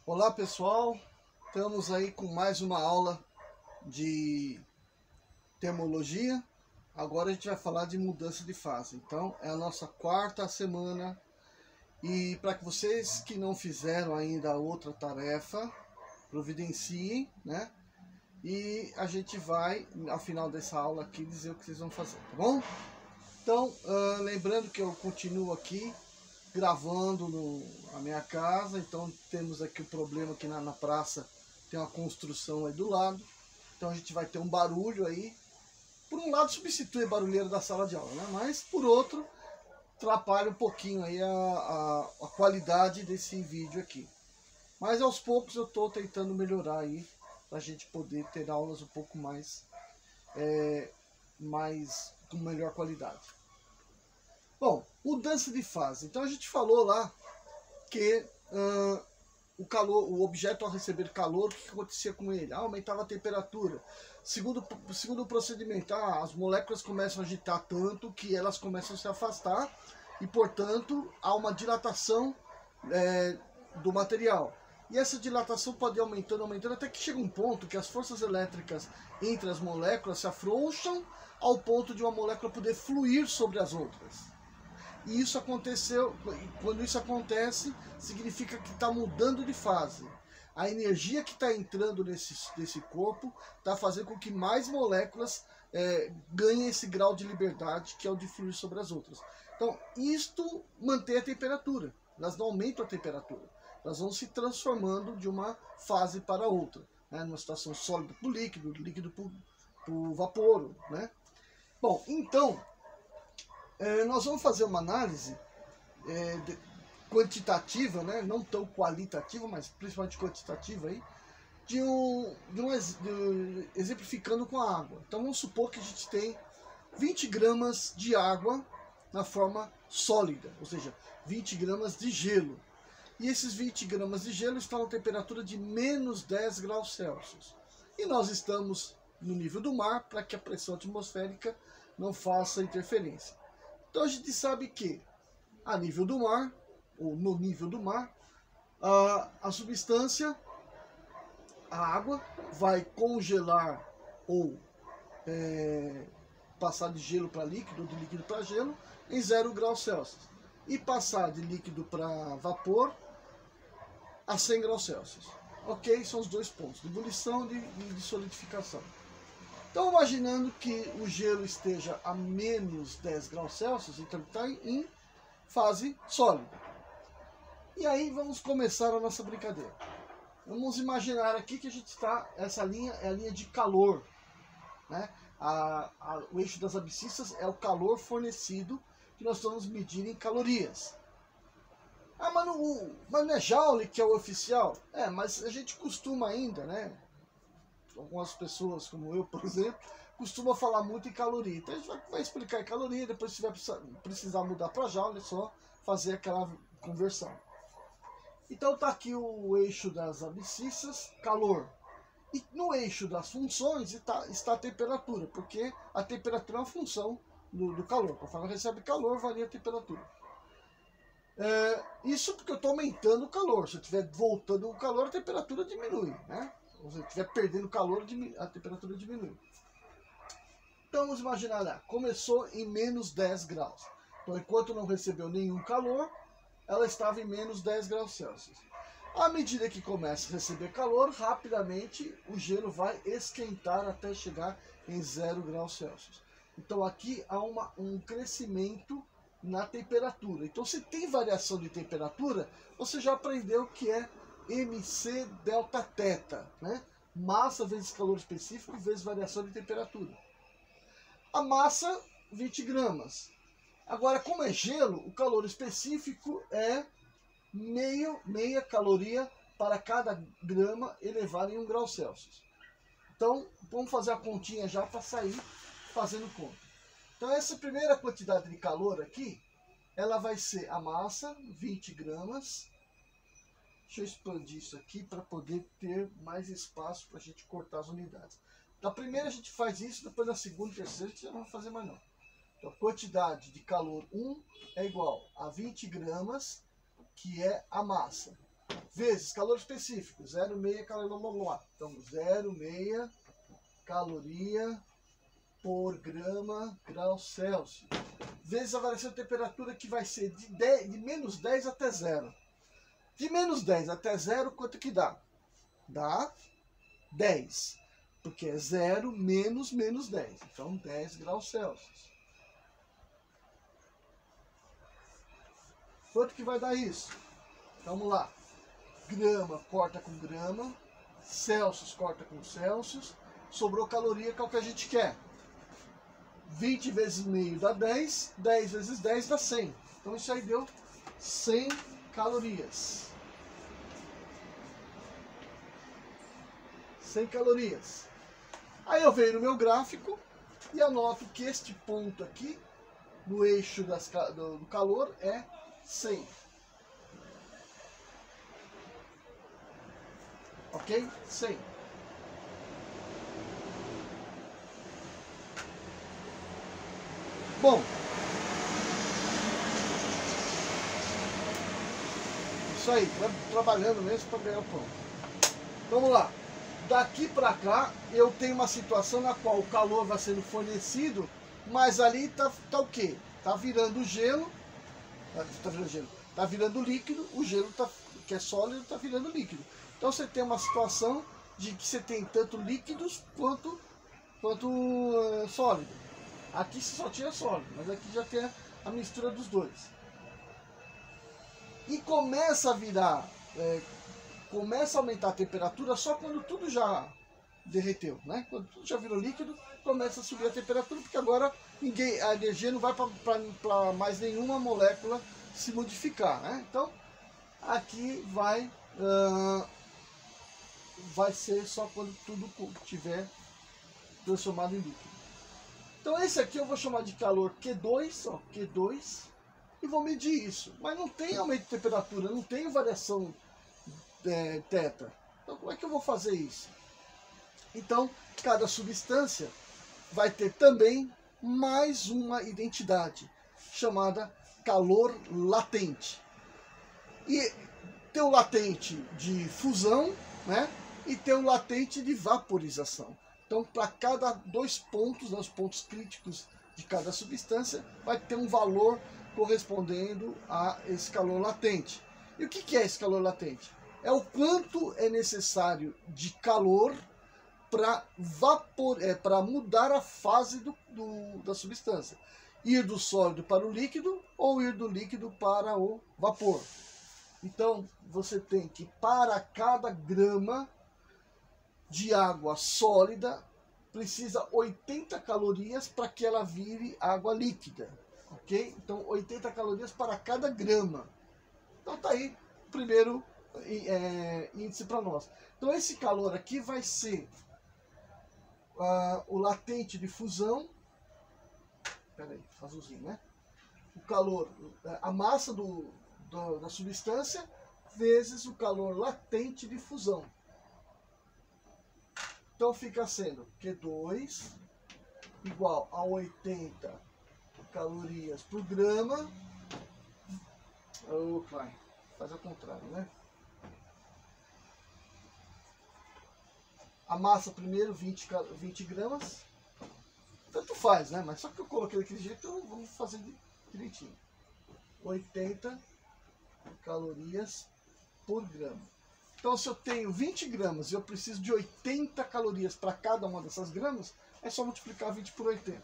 Olá pessoal, estamos aí com mais uma aula de termologia. Agora a gente vai falar de mudança de fase. Então é a nossa quarta semana e para que vocês que não fizeram ainda a outra tarefa, providenciem, né? E a gente vai, ao final dessa aula aqui, dizer o que vocês vão fazer, tá bom? Então, lembrando que eu continuo aqui gravando na minha casa, então temos aqui o problema que na praça tem uma construção aí do lado, então a gente vai ter um barulho aí, por um lado substitui a barulheira da sala de aula, né? Mas por outro atrapalha um pouquinho aí a qualidade desse vídeo aqui, mas aos poucos eu estou tentando melhorar aí, para a gente poder ter aulas um pouco mais com melhor qualidade. Bom, mudança de fase. Então a gente falou lá que o objeto ao receber calor, o que acontecia com ele? Aumentava a temperatura. Segundo o procedimento, as moléculas começam a agitar tanto que elas começam a se afastar e, portanto, há uma dilatação do material. E essa dilatação pode ir aumentando, até que chega um ponto que as forças elétricas entre as moléculas se afrouxam ao ponto de uma molécula poder fluir sobre as outras. E isso aconteceu, quando isso acontece, significa que está mudando de fase. A energia que está entrando nesse corpo está fazendo com que mais moléculas ganhem esse grau de liberdade, que é o de fluir sobre as outras. Então, isto mantém a temperatura, elas não aumentam a temperatura, elas vão se transformando de uma fase para outra, né? Numa situação sólida para o líquido, líquido para o vapor, né? Bom, então, nós vamos fazer uma análise quantitativa, né? Não tão qualitativa, mas principalmente quantitativa, aí, exemplificando com a água. Então vamos supor que a gente tem 20 gramas de água na forma sólida, ou seja, 20 gramas de gelo. E esses 20 gramas de gelo estão a temperatura de menos 10 graus Celsius. E nós estamos no nível do mar para que a pressão atmosférica não faça interferência. Então a gente sabe que a nível do mar, ou no nível do mar, a substância, a água, vai congelar ou passar de gelo para líquido, ou de líquido para gelo, em 0 graus Celsius. E passar de líquido para vapor a 100 graus Celsius. Ok? São os dois pontos, de ebulição e de solidificação. Então, imaginando que o gelo esteja a menos 10 graus Celsius, então está em fase sólida. E aí vamos começar a nossa brincadeira. Vamos imaginar aqui que a gente está, essa linha é a linha de calor, né? O eixo das abscissas é o calor fornecido, que nós vamos medir em calorias. Mas não é Joule que é o oficial? Mas a gente costuma ainda, né? Algumas pessoas, como eu, por exemplo, costumam falar muito em caloria. Então a gente vai explicar em caloria, depois se vai precisar mudar para joule, é só fazer aquela conversão. Então está aqui o eixo das abscissas, calor. E no eixo das funções está a temperatura, porque a temperatura é uma função do calor. Conforme recebe calor, varia a temperatura. Isso porque eu estou aumentando o calor. Se eu estiver voltando o calor, a temperatura diminui, né? Se você estiver perdendo calor, a temperatura diminui. Então vamos imaginar, começou em menos 10 graus. Então enquanto não recebeu nenhum calor, ela estava em menos 10 graus Celsius. À medida que começa a receber calor, rapidamente o gelo vai esquentar até chegar em 0 graus Celsius. Então aqui há um crescimento na temperatura. Então se tem variação de temperatura, você já aprendeu o que é MC delta θ, né? Massa vezes calor específico vezes variação de temperatura. A massa, 20 gramas. Agora, como é gelo, o calor específico é meia caloria para cada grama elevado em 1 grau Celsius. Então, vamos fazer a continha já para sair fazendo conta. Então, essa primeira quantidade de calor aqui, ela vai ser a massa, 20 gramas. Deixa eu expandir isso aqui para poder ter mais espaço para a gente cortar as unidades. Na primeira a gente faz isso, depois na segunda e terceira a gente já não vai fazer mais não. Então a quantidade de calor 1 é igual a 20 gramas, que é a massa, vezes calor específico, 0,6 caloria. Então, 0,6 caloria por grau Celsius. Vezes a variação de temperatura, que vai ser de menos 10 até 0. De menos 10 até 0, quanto que dá? Dá 10. Porque é 0 menos 10. Então, 10 graus Celsius. Quanto que vai dar isso? Vamos lá. Grama corta com grama. Celsius corta com Celsius. Sobrou caloria, que é o que a gente quer. 20 vezes meio dá 10. 10 vezes 10 dá 100. Então, isso aí deu 100 calorias. 100 calorias. Aí eu venho no meu gráfico e anoto que este ponto aqui, no eixo do calor, é 100. Ok? 100. Bom, isso aí, trabalhando mesmo para ganhar o pão. Vamos lá. Daqui para cá, eu tenho uma situação na qual o calor vai sendo fornecido, mas ali tá o quê? Tá virando gelo, tá virando líquido, o gelo que é sólido tá virando líquido. Então você tem uma situação de que você tem tanto líquidos quanto sólido. Aqui você só tinha sólido, mas aqui já tem a mistura dos dois. E começa a virar... começa a aumentar a temperatura só quando tudo já derreteu, né? Quando tudo já virou líquido, começa a subir a temperatura, porque agora a energia não vai para mais nenhuma molécula se modificar, né? Então, aqui vai ser só quando tudo tiver transformado em líquido. Então, esse aqui eu vou chamar de calor Q2, ó, Q2, e vou medir isso. Mas não tem aumento de temperatura, não tem variação θ. Então, como é que eu vou fazer isso? Então, cada substância vai ter também mais uma identidade, chamada calor latente. E tem o latente de fusão, né? E tem o latente de vaporização. Então, para cada dois pontos, os pontos críticos de cada substância, vai ter um valor correspondendo a esse calor latente. E o que é esse calor latente? É o quanto é necessário de calor para mudar a fase da substância. Ir do sólido para o líquido ou ir do líquido para o vapor. Então, você tem que, para cada grama de água sólida, precisa 80 calorias para que ela vire água líquida. Ok? Então, 80 calorias para cada grama. Então, tá aí o primeiro índice para nós. Então, esse calor aqui vai ser o latente de fusão. Peraí, azulzinho, né? O calor, a massa da substância vezes o calor latente de fusão. Então fica sendo Q2 igual a 80 calorias por grama. Opa, faz ao contrário, né? A massa primeiro 20 gramas. Tanto faz, né? Mas só que eu coloquei daquele jeito, eu vou fazer direitinho. 80 calorias por grama. Então, se eu tenho 20 gramas e eu preciso de 80 calorias para cada uma dessas gramas, é só multiplicar 20 por 80.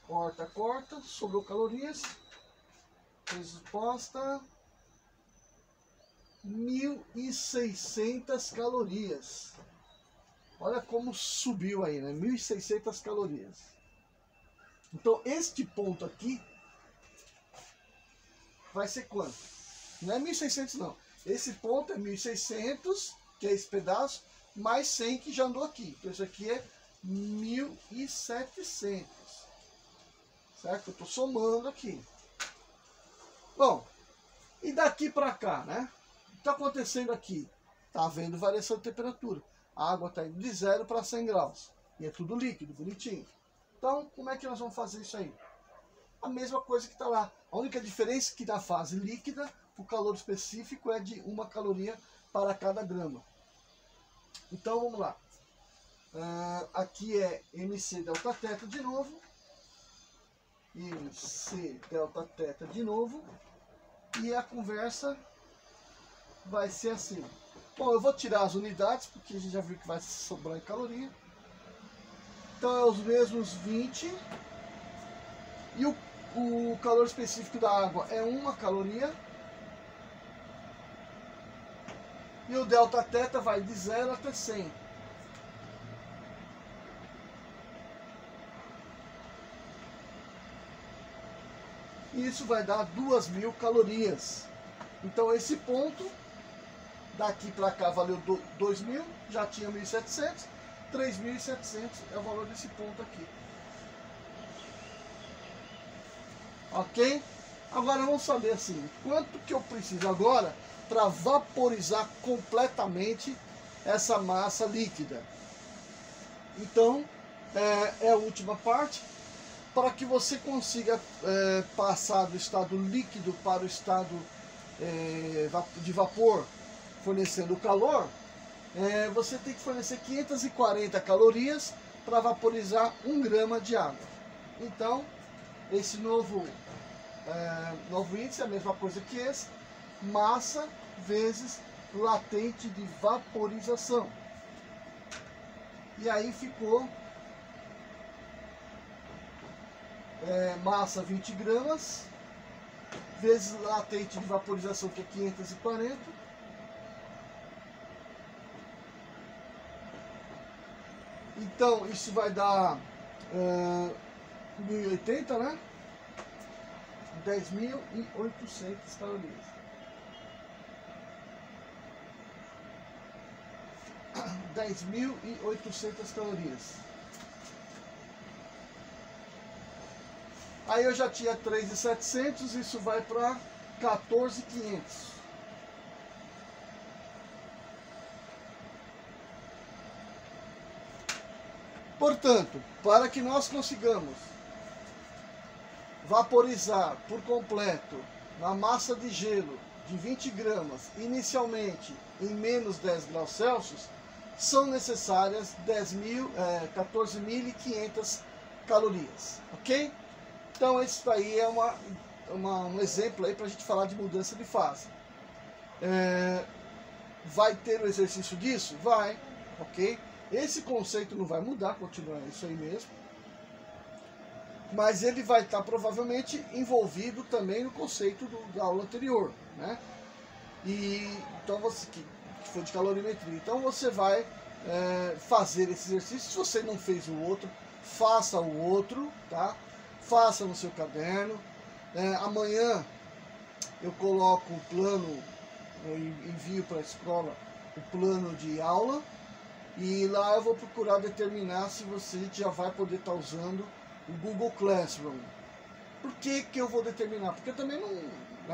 Corta, corta, sobrou calorias. Resposta: 1.600 calorias. Olha como subiu aí, né? 1.600 calorias. Então, este ponto aqui vai ser quanto? Não é 1.600 não. Esse ponto é 1.600, que é esse pedaço, mais 100 que já andou aqui. Então, isso aqui é 1.700. Certo? Eu estou somando aqui. Bom, e daqui para cá, né? O que está acontecendo aqui? Está havendo variação de temperatura. A água está indo de 0 para 100 graus. E é tudo líquido, bonitinho. Então, como é que nós vamos fazer isso aí? A mesma coisa que está lá. A única diferença é que na fase líquida, o calor específico é de 1 caloria para cada grama. Então vamos lá. Aqui é MC delta θ de novo. MC delta θ de novo. E a conversa vai ser assim. Bom, eu vou tirar as unidades, porque a gente já viu que vai sobrar em caloria. Então é os mesmos 20. E o calor específico da água é 1 caloria. E o delta θ vai de 0 até 100. E isso vai dar 2.000 calorias. Então esse ponto, daqui para cá valeu 2.000, já tinha 1.700, 3.700 é o valor desse ponto aqui. Ok? Agora vamos saber assim, quanto que eu preciso agora para vaporizar completamente essa massa líquida. Então, é a última parte. Para que você consiga passar do estado líquido para o estado de vapor, fornecendo calor, você tem que fornecer 540 calorias para vaporizar 1 grama de água. Então, esse novo índice é a mesma coisa que esse, massa vezes latente de vaporização. E aí ficou massa 20 gramas vezes latente de vaporização, que é 540. Então isso vai dar 1080, né? 10.800 calorias. 10.800 calorias. Aí eu já tinha 3.700, isso vai para 14.500. Portanto, para que nós consigamos vaporizar por completo na massa de gelo de 20 gramas, inicialmente em menos 10 graus Celsius, são necessárias 14.500 calorias, ok? Então esse daí é um exemplo aí para a gente falar de mudança de fase. Vai ter o exercício disso? Vai, ok? Esse conceito não vai mudar, continua isso aí mesmo. Mas ele vai estar provavelmente envolvido também no conceito da aula anterior, né? E então você que foi de calorimetria, então você vai fazer esse exercício. Se você não fez o outro, faça o outro, tá? Faça no seu caderno. Amanhã eu coloco o plano, eu envio para a escola o plano de aula e lá eu vou procurar determinar se você já vai poder estar usando o Google Classroom. Por que que eu vou determinar? Porque eu também não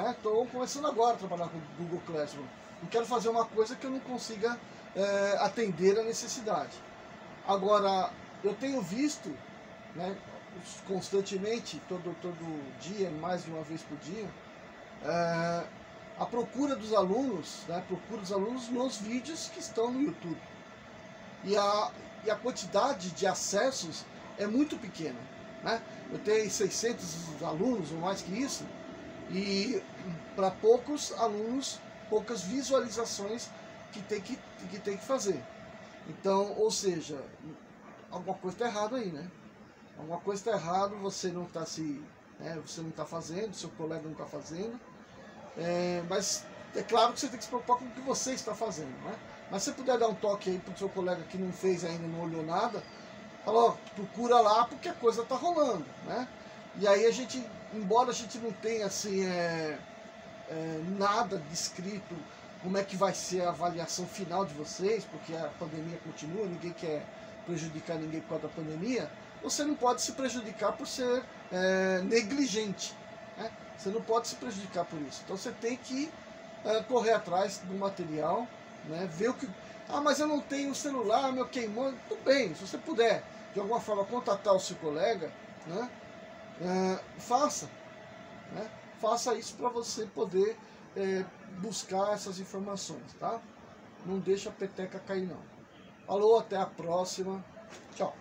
estou começando agora a trabalhar com o Google Classroom. Não quero fazer uma coisa que eu não consiga atender a necessidade. Agora, eu tenho visto, né, constantemente, todo dia, mais de uma vez por dia, a procura dos alunos, né, nos vídeos que estão no YouTube. E a quantidade de acessos é muito pequena, né? Eu tenho 600 alunos ou mais que isso, e para poucos alunos, poucas visualizações que tem que fazer. Então, ou seja, alguma coisa está errada aí, né? Alguma coisa está errada, você não está você não está fazendo, seu colega não está fazendo. Mas é claro que você tem que se preocupar com o que você está fazendo, né? Mas se você puder dar um toque aí para o seu colega que não fez ainda, não olhou nada, fala, ó, procura lá porque a coisa está rolando, né? E aí a gente, embora a gente não tenha assim nada descrito como é que vai ser a avaliação final de vocês, porque a pandemia continua, ninguém quer prejudicar ninguém por causa da pandemia, você não pode se prejudicar por ser negligente, né? Você não pode se prejudicar por isso. Então você tem que correr atrás do material, né? Ver o que... Ah, mas eu não tenho celular, meu queimou. Tudo bem, se você puder de alguma forma contatar o seu colega, né? Faça, né? Faça isso para você poder buscar essas informações, tá? Não deixa a peteca cair não. Falou, até a próxima. Tchau.